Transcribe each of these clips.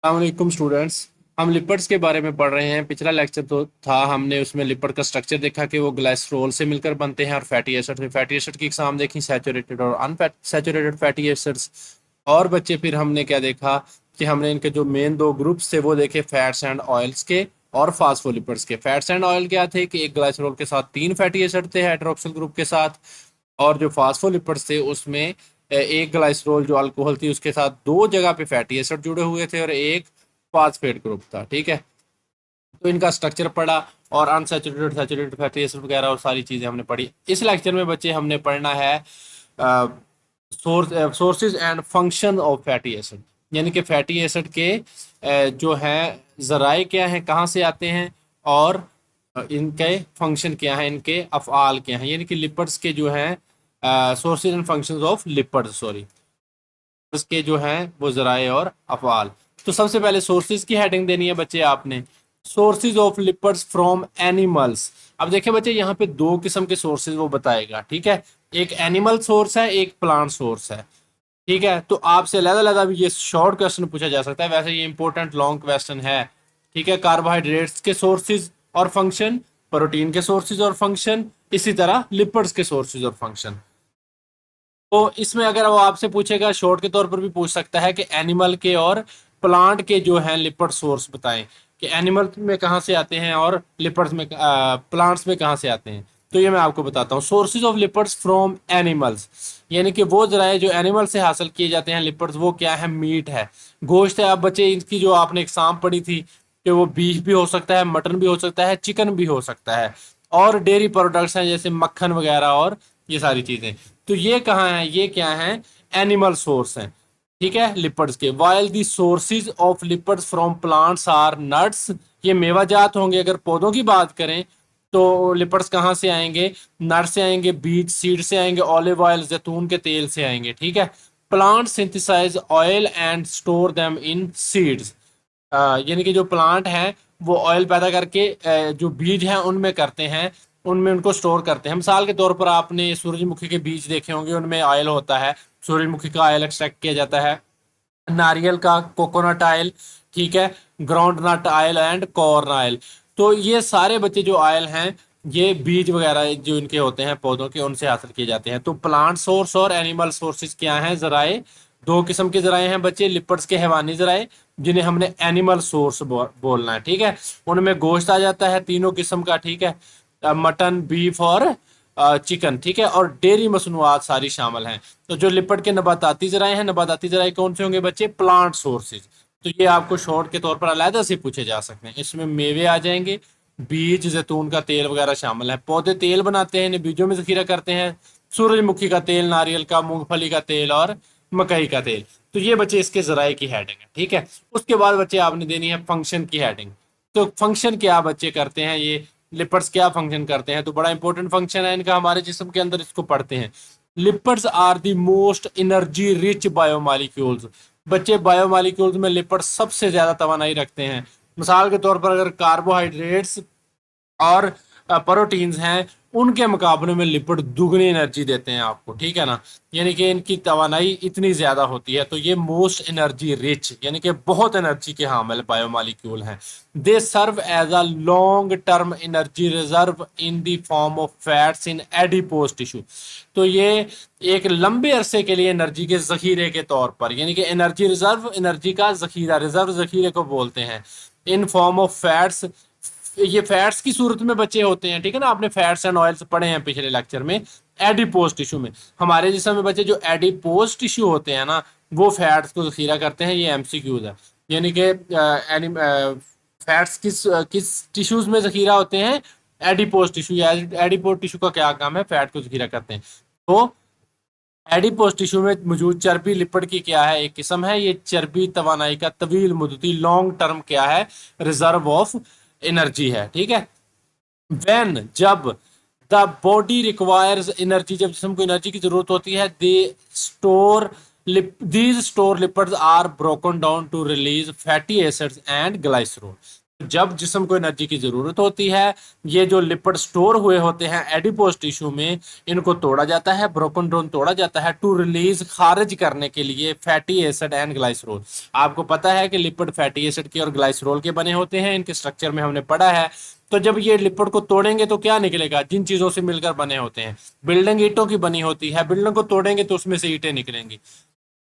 अस्सलाम स्टूडेंट्स। हम लिपिड्स के बारे में पढ़ रहे हैं। पिछला लेक्चर तो था, हमने उसमें लिपिड का स्ट्रक्चर देखा कि वो ग्लाइसरोल से मिलकर बनते हैं और फैटी एसिड से। फैटी एसिड की एग्जाम देखी, सैचुरेटेड और अनसैचुरेटेड फैटी एसिड्स। और बच्चे फिर हमने क्या देखा कि हमने इनके जो मेन दो ग्रुप्स थे वो देखे, फैट्स एंड ऑयल्स के और फास्फोलिपिड्स के। फैट्स एंड ऑयल क्या थे कि एक ग्लाइसरोल के साथ तीन फैटी एसिड थे हाइड्रोक्सिल ग्रुप के साथ, और जो फास्फोलिपिड्स थे उसमें एक ग्लाइसरोल जो अल्कोहल थी उसके साथ दो जगह पे फैटी एसिड जुड़े हुए थे और एक फास्फेट ग्रुप था। ठीक है, तो इनका स्ट्रक्चर पढ़ा और अनसैचुरेटेड सैचुरेटेड फैटी एसिड वगैरह और सारी चीजें हमने पढ़ी। इस लेक्चर में बच्चे हमने पढ़ना है sources and function of fatty acid, यानी कि फैटी एसिड के जो है जराए क्या हैं, कहाँ से आते हैं, और इनके फंक्शन क्या है, इनके अफ़आल क्या हैं, यानी कि लिपिड्स के जो हैं sources and functions of lipids, sorry, के जो हैं वो जराए और अफ़आल। तो सबसे पहले सोर्सेज की हेडिंग देनी है बच्चे आपने, sources of lipids from animals. अब देखिए बच्चे, यहाँ पे दो किस्म के सोर्सेज वो बताएगा। ठीक है, एक एनिमल सोर्स है, एक प्लांट सोर्स है। ठीक है, तो आपसे अलग अलग भी ये शॉर्ट क्वेश्चन पूछा जा सकता है, वैसे ये इंपॉर्टेंट लॉन्ग क्वेश्चन है। ठीक है, कार्बोहाइड्रेट्स के सोर्सेज और फंक्शन, प्रोटीन के सोर्सेज और फंक्शन, इसी तरह लिपिड्स के सोर्सेज और फंक्शन। तो इसमें अगर वो आपसे पूछेगा, शॉर्ट के तौर पर भी पूछ सकता है कि एनिमल के और प्लांट के जो हैं लिपिड सोर्स बताएं, कि एनिमल में कहाँ से आते हैं और लिपिड्स में प्लांट्स में कहाँ से आते हैं। तो ये मैं आपको बताता हूँ, sources of lipids from animals, यानी कि वो जराए जो एनिमल से हासिल किए जाते हैं लिपिड्स, वो क्या है, मीट है, गोश्त है। अब बच्चे इसकी जो आपने एग्जाम पढ़ी थी कि वो बीफ भी हो सकता है, मटन भी हो सकता है, चिकन भी हो सकता है, और डेयरी प्रोडक्ट्स हैं जैसे मक्खन वगैरह और ये सारी चीजें। तो ये कहाँ है, ये क्या है, एनिमल सोर्स हैं। ठीक है, लिपिड्स के। While the sources of lipids from plants are nuts, ये मेवाजात होंगे। अगर पौधों की बात करें तो लिपिड्स कहाँ से आएंगे, नट से आएंगे, बीज सीड से आएंगे, ऑलिव ऑयल जैतून के तेल से आएंगे। ठीक है, plant synthesize oil and store them in seeds, यानी कि जो प्लांट है वो ऑयल पैदा करके जो बीज हैं उनमें करते हैं, उनमें उनको स्टोर करते हैं। मिसाल के तौर पर आपने सूरजमुखी के बीज देखे होंगे, उनमें ऑयल होता है, सूरजमुखी का ऑयल एक्सट्रैक्ट किया जाता है, नारियल का कोकोनट ऑयल, ठीक है, ground nut oil and corn oil. तो ये सारे बच्चे जो ऑयल हैं ये बीज वगैरह जो इनके होते हैं पौधों के, उनसे हासिल किए जाते हैं। तो प्लांट सोर्स और एनिमल सोर्सेज क्या हैं, जराए, दो किस्म के जराए हैं बच्चे, लिपिड्स के हैवानी जराए, जिन्हें हमने एनिमल सोर्स बोलना है। ठीक है, उनमें गोश्त आ जाता है तीनों किस्म का। ठीक है, मटन, बीफ और चिकन। ठीक है, और डेयरी मसनूआत सारी शामिल हैं। तो जो लिपिड के नबाताती जराए हैं, नबाताती जराए कौन से होंगे बच्चे, प्लांट सोर्सेज। तो ये आपको शॉर्ट के तौर पर अलहदा से पूछे जा सकते हैं। इसमें मेवे आ जाएंगे, बीज, जैतून का तेल वगैरह शामिल है। पौधे तेल बनाते हैं, इन्हें बीजों में जखीरा करते हैं, सूरजमुखी का तेल, नारियल का, मूंगफली का तेल और मकई का तेल। तो ये बच्चे इसके जराए की हेडिंग है। ठीक है, उसके बाद बच्चे आपने देनी है फंक्शन की हेडिंग। तो फंक्शन क्या बच्चे करते हैं, ये लिपिड्स क्या फंक्शन करते हैं, तो बड़ा इंपॉर्टेंट फंक्शन है इनका हमारे जिस्म के अंदर, इसको पढ़ते हैं। Lipids are the most energy rich biomolecules, बच्चे बायोमॉलिक्यूल्स में लिपिड्स सबसे ज्यादा तवानाई रखते हैं। मिसाल के तौर पर अगर कार्बोहाइड्रेट्स और प्रोटीन्स हैं, उनके मुकाबले में लिपिड दुगनी एनर्जी देते हैं आपको। ठीक है ना, यानी कि इनकी तवानाई इतनी ज्यादा होती है। तो ये मोस्ट एनर्जी रिच, यानी कि बहुत एनर्जी के हामिल बायोमॉलिक्यूल हैं। They serve as a long term energy reserve in the form of fats in adipose tissue. तो ये एक लंबे अरसे के लिए एनर्जी के जखीरे के तौर पर, यानी कि एनर्जी रिजर्व, एनर्जी का जखीरा, रिजर्व जखीरे को बोलते हैं, इन फॉर्म ऑफ फैट्स। ये फैट्स की सूरत में बचे होते हैं। ठीक है ना, आपने फैट्स एंड ऑयल्स पढ़े हैं पिछले लेक्चर में। एडिपोज टिश्यू में, हमारे जिस्म में बच्चे जो एडिपोज टिश्यू होते हैं ना, वो फैट्स को जखीरा करते हैं। ये एमसीक्यूज है, यानी कि फैट्स किस किस टिश्यूज में जखीरा होते हैं, एडिपोज टिश्यू। एडिपोज टिश्यू का क्या काम है, फैट को जखीरा करते हैं। तो एडिपोज टिश्यू में मौजूद चर्बी लिपिड की क्या है, एक किस्म है। ये चर्बी तवानाई का तवील मुद्दती लॉन्ग टर्म क्या है, रिजर्व ऑफ एनर्जी है। ठीक है, व्हेन, जब, द बॉडी रिक्वायर्स एनर्जी, जब जिसम को एनर्जी की जरूरत होती है, they store these store lipids are broken down to release fatty acids and glycerol. जब जिस्म को एनर्जी की जरूरत होती है, ये जो लिपिड स्टोर हुए होते हैं एडिपोज टिश्यू में, इनको तोड़ा जाता है, ब्रोकन डाउन तोड़ा जाता है टू रिलीज, खारिज करने के लिए फैटी एसिड एंड ग्लाइसरोल। आपको पता है कि लिपिड फैटी एसिड के और ग्लाइसरोल के बने होते हैं, इनके स्ट्रक्चर में हमने पढ़ा है। तो जब ये लिपिड को तोड़ेंगे तो क्या निकलेगा, जिन चीजों से मिलकर बने होते हैं, बिल्डिंग ईंटों की बनी होती है, बिल्डिंग को तोड़ेंगे तो उसमें से ईंटें निकलेंगी।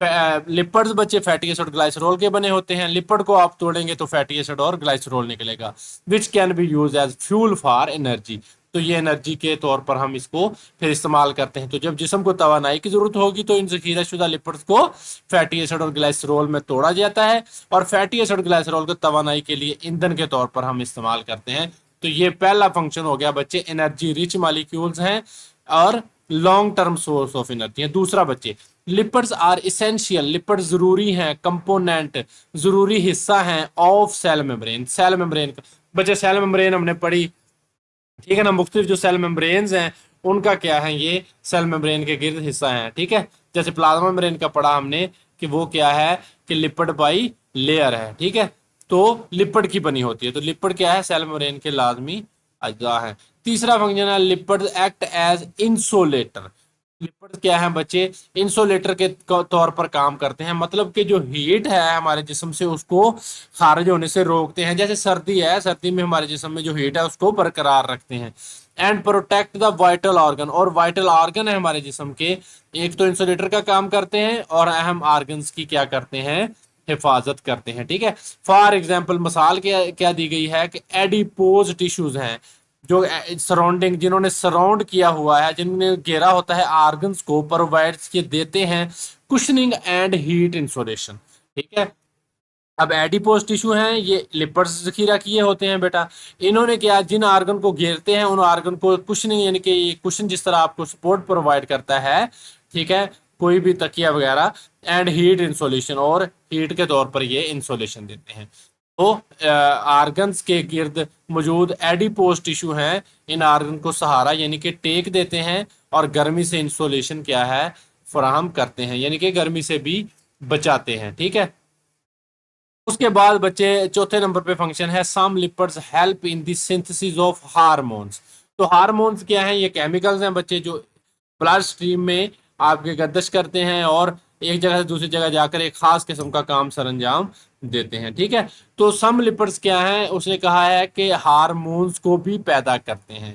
लिपिड्स बच्चे फैटी एसिड ग्लाइसरोल के बने होते हैं, लिपिड को आप तोड़ेंगे तो फैटी एसिड और ग्लाइसरोल निकलेगा, which can be use as fuel for energy. तो ये एनर्जी के तौर पर हम इसको फिर इस्तेमाल करते हैं। तो जब जिस्म को तवानाई की जरूरत होगी तो इन जखीराशुदा लिपिड्स को फैटी एसिड और ग्लाइसरोल में तोड़ा जाता है, और फैटी एसिड ग्लाइसरोल को तवानाई के लिए ईंधन के तौर पर हम इस्तेमाल करते हैं। तो ये पहला फंक्शन हो गया बच्चे, एनर्जी रिच मॉलिक्यूल्स हैं और long term source of energy है। दूसरा बच्चे, लिपिड्स आर इसेंशियल, लिपिड जरूरी हैं, कंपोनेंट जरूरी हिस्सा हैं of cell membrane, cell membrane का। बच्चे सेल मेम्ब्रेन हमने पढ़ी, ठीक है ना, मुख्तलिफ जो सेल मेम्ब्रेन्स हैं उनका क्या है, ये सेल मेम्ब्रेन के गिर्द हिस्सा है, ठीक है। जैसे प्लाज्मा मेम्ब्रेन का पढ़ा हमने कि वो क्या है कि लिपिड बाई लेयर है, ठीक है, तो लिपिड की बनी होती है। तो लिपिड क्या है, सेल मेम्ब्रेन के लाजमी अज्जा है। तीसरा फंक्शन है, lipid act as insulator. Lipid क्या है बच्चे, इंसोलेटर के तौर पर काम करते हैं, मतलब कि जो हीट है हमारे जिस्म से उसको खारिज होने से रोकते हैं। जैसे सर्दी है, सर्दी में हमारे जिस्म में जो हीट है उसको बरकरार रखते हैं। And protect the vital organ, और वाइटल ऑर्गन है हमारे जिस्म के, एक तो इंसुलेटर का काम करते हैं और अहम ऑर्गन्स की क्या करते हैं, हिफाजत करते हैं, ठीक है। फॉर एग्जाम्पल मिसाल क्या क्या दी गई है कि एडिपोज टिश्यूज हैं, जो सराउंडिंग, जिन्होंने सराउंड किया हुआ है, जिन्होंने घेरा होता है ऑर्गन्स को, प्रोवाइड्स के देते हैं कुशनिंग एंड हीट इंसुलेशन, ठीक है। अब एडिपोज टिश्यू हैं, ये लिपिड्स जखीरा किए होते हैं बेटा, इन्होंने क्या, जिन आर्गन को घेरते हैं उन आर्गन को कुशनिंग, यानी कि ये कुशन जिस तरह आपको सपोर्ट प्रोवाइड करता है, ठीक है, कोई भी तकिया वगैरह, एंड हीट इंसुलेशन, और हीट के तौर पर ये इंसुलेशन देते हैं। तो आर्गन्स के गिर्द मौजूद एडिपोज टिश्यू हैं, इन आर्गन को सहारा यानी कि टेक देते हैं, और गर्मी से इंसुलेशन क्या है, फराहम करते हैं, यानी कि गर्मी से भी बचाते हैं, ठीक है। उसके बाद बच्चे चौथे नंबर पे फंक्शन है, some lipids help in the synthesis of hormones. तो हार्मोन्स क्या हैं, ये केमिकल्स हैं बच्चे जो ब्लड स्ट्रीम में आपके गर्दिश करते हैं और एक जगह से दूसरी जगह जाकर एक खास किस्म का काम सरंजाम देते हैं, ठीक है। तो सम लिपिड्स क्या हैं, उसने कहा है कि हार्मोन्स को भी पैदा करते हैं।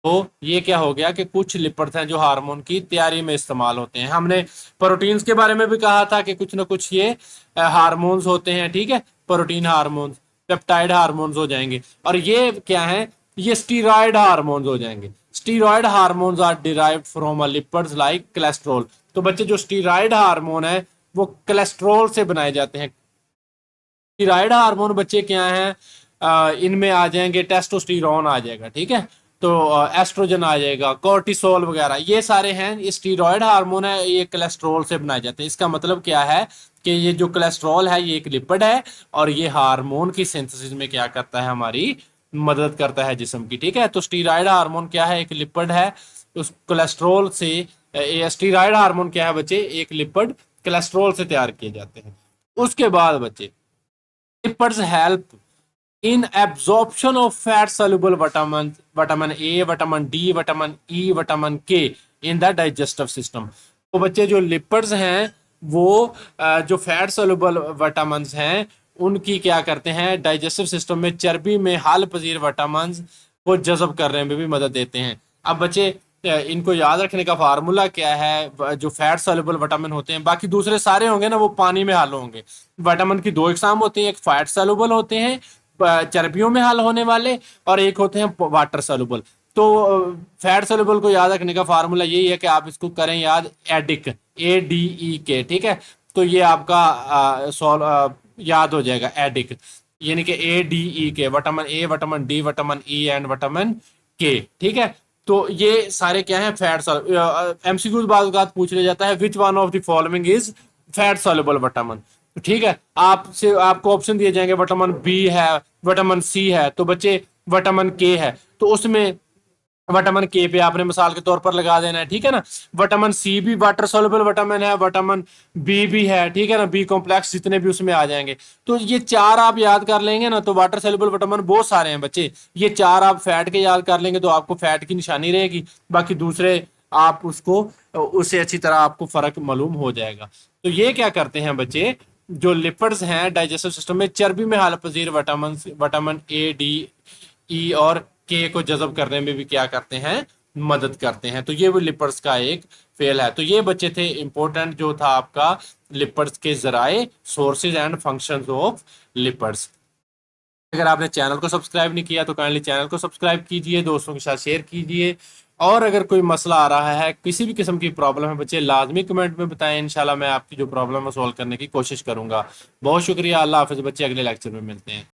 तो ये क्या हो गया कि कुछ लिपिड्स हैं जो हार्मोन की तैयारी में इस्तेमाल होते हैं। हमने प्रोटीन्स के बारे में भी कहा था कि कुछ ना कुछ ये हार्मोन्स होते हैं, ठीक है, प्रोटीन हार्मोन्स, पेप्टाइड हार्मोन्स हो जाएंगे, और ये क्या है, ये स्टीरॉयड हार्मोन्स हो जाएंगे। Steroid hormones are derived from a lipids like cholesterol. तो बच्चे जो स्टीरॉयड हार्मोन है वो कोलेस्ट्रॉल से बनाए जाते हैं। स्टीरॉयड हार्मोन बच्चे क्या हैं, इनमें आ जाएंगे, टेस्टोस्टेरोन आ जाएगा, ठीक है, तो एस्ट्रोजन आ जाएगा, कोर्टिसोल वगैरह, ये सारे हैं, ये स्टीरॉयड हार्मोन है, ये कोलेस्ट्रॉल से बनाए जाते हैं। इसका मतलब क्या है कि ये जो कोलेस्ट्रॉल है ये एक लिपिड है, और ये हार्मोन की सिंथेसिस में क्या करता है, हमारी मदद करता है जिस्म की, ठीक है। तो स्टीरॉयड हार्मोन क्या है, एक लिपिड है, उस कोलेस्ट्रॉल से, स्टीरॉयड हार्मोन क्या है बच्चे, एक लिपिड कोलेस्ट्रॉल से तैयार किए जाते हैं। उसके बाद बच्चे, lipids help in absorption of fat soluble vitamins, vitamin A, vitamin D, vitamin E, vitamin K in the digestive system। तो बच्चे जो लिपिड्स हैं वो जो फैट सोल्यूबल विटामिन हैं उनकी क्या करते हैं, डाइजेस्टिव सिस्टम में चर्बी में हाल पजीर विटामिन को जज़ब करने में भी मदद देते हैं। अब बच्चे इनको याद रखने का फार्मूला क्या है, जो फैट सोल्यूबल विटामिन होते हैं, बाकी दूसरे सारे होंगे ना वो पानी में हल होंगे। विटामिन की दो इकसाम होती हैं, एक फैट सोल्यूबल होते हैं चर्बियों में हल होने वाले, और एक होते हैं वाटर सोल्यूबल। तो फैट सोल्यूबल को याद रखने का फार्मूला यही है कि आप इसको करें याद, एडिक, ADE के, ठीक है। तो ये आपका याद हो जाएगा एडिक, यानी कि ADE के, vitamin A, vitamin D, vitamin E and vitamin के, ठीक है। तो ये सारे क्या है, फैट सोल्यूबल। MCQ बात पूछ लिया जाता है, which one of the following is fat soluble vitamin. ठीक है, आपसे आपको ऑप्शन दिए जाएंगे, विटामिन बी है, विटामिन सी है, तो बच्चे विटामिन के है, तो उसमें विटामिन के पे आपने मिसाल के तौर पर लगा देना है, ठीक है ना। विटामिन सी भी वाटर सोल्युबल विटामिन है, विटामिन बी भी है, ठीक है ना, बी कॉम्प्लेक्स जितने भी उसमें आ जाएंगे। तो ये चार आप याद कर लेंगे ना, तो वाटर सोल्युबल विटामिन बहुत सारे हैं बच्चे। ये चार आप फैट के याद कर लेंगे तो आपको फैट की निशानी रहेगी, बाकी दूसरे आप उसको उससे अच्छी तरह आपको फर्क मालूम हो जाएगा। तो ये क्या करते हैं बच्चे, जो लिपिड्स हैं डाइजेस्टिव सिस्टम में चर्बी में हाल पजीर विटामिन विटामिन ए, डी, ई और के को जज़ब करने में भी क्या करते हैं, मदद करते हैं। तो ये वो लिपिड्स का एक फेल है। तो ये बच्चे थे इंपॉर्टेंट जो था आपका लिपिड्स के जराए, sources and functions of lipids. अगर आपने चैनल को सब्सक्राइब नहीं किया तो काइंडली चैनल को सब्सक्राइब कीजिए, दोस्तों के साथ शेयर कीजिए। और अगर कोई मसला आ रहा है, किसी भी किस्म की प्रॉब्लम है बच्चे, लाजमी कमेंट में बताएं, इंशाल्लाह मैं आपकी जो प्रॉब्लम है सॉल्व करने की कोशिश करूंगा। बहुत शुक्रिया, अल्लाह हाफिज बच्चे, अगले लेक्चर में मिलते हैं।